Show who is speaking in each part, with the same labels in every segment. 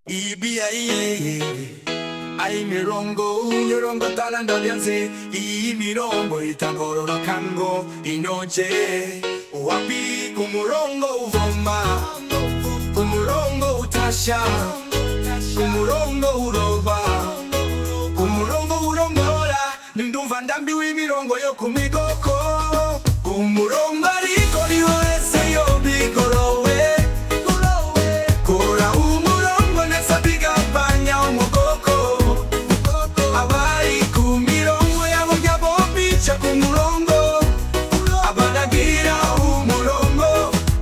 Speaker 1: Ibia iye ai mirongo talando lianze I mirongo itangororo kango inoje wapi kumurongo uvoma kumurongo utasha kumurongo uroba kumurongo urongora ndumva ndambiwe imirongo yo kumigoko kumurongo ariko niho ese yo bigorowe kora umurongo nesa bigabanya umugoko abari ku mirongo yabo byabo bica ku murongo abaragira umurongo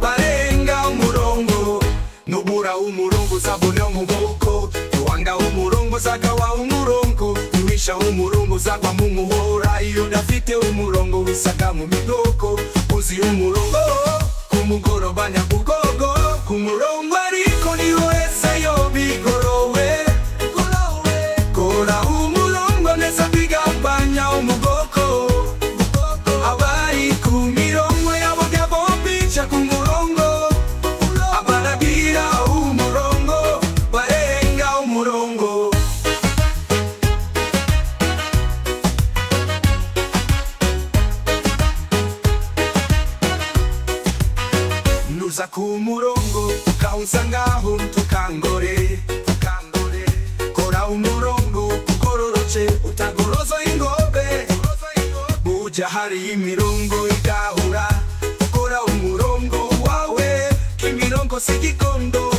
Speaker 1: barenga umurongo nubura umurongo zabona umugoko wanga umurongo zagawa umurongo wisha umurongo zagwa mu muhora iyo dafite umurongo wisaga mu migoko uzi umurongo kumugoroba nyabugogo kumurongo ariko niho ese yo bigorowe kora umurongo neza bigabanya umugoko abari ku mirongo yabo byabo bica ku murongo abaragira umurongo barenga umurongo nuza ku murongo ukawusa ngaho tukangore kora umurongo ugororoce utagorozo ingobe buja hari imirongo igahura kora umurongo wawe kimirongo sigikondo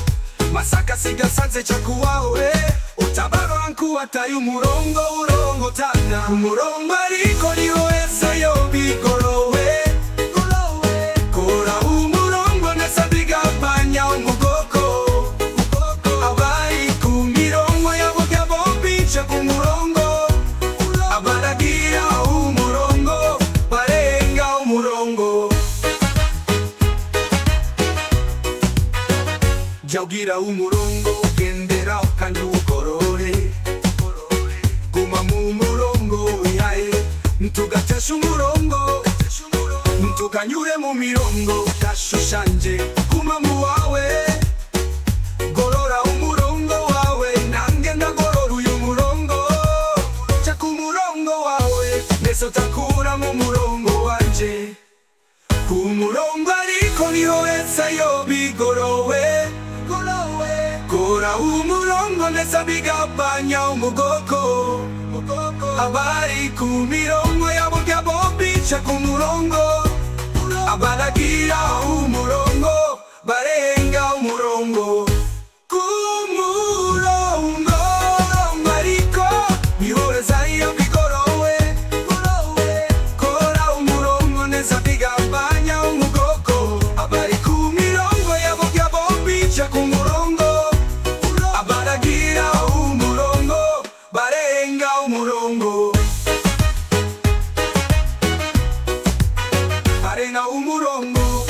Speaker 1: masaka sigasanze chakuwawe utabaranku ataye umurongo urongo tana umurongo ariko niho ese yo bigorowe kora umurongo nesa bigabanya umugoko abari ku mirongo yabo byabo bica ku murongo abaragira umurongo barenga umurongo jawgira umurongo ugendera kandi ukorore guma mu murongo wihaye ntugatesha umurongo ntukanyure mu mirongo tashushanje guma mu wawe gorora umurongo wawe nange ndagorora uyu murongo ca ku murongo wawe nese utakura mu murongo wanje ku murongo ariko niho ese yo bigorowe kora umurongo nesa bigabanya umugoko abari ku mirongo yabo byabo bica ku murongo abaragira umurongo barenga umurongo ku murongo ariko ihoreza iyo bigorowe kora umurongo neza bigabanya umugoko abari ku mirongo yabo byabo bica ku murongo abaragira umurongo barenga umurongo barenga umurongo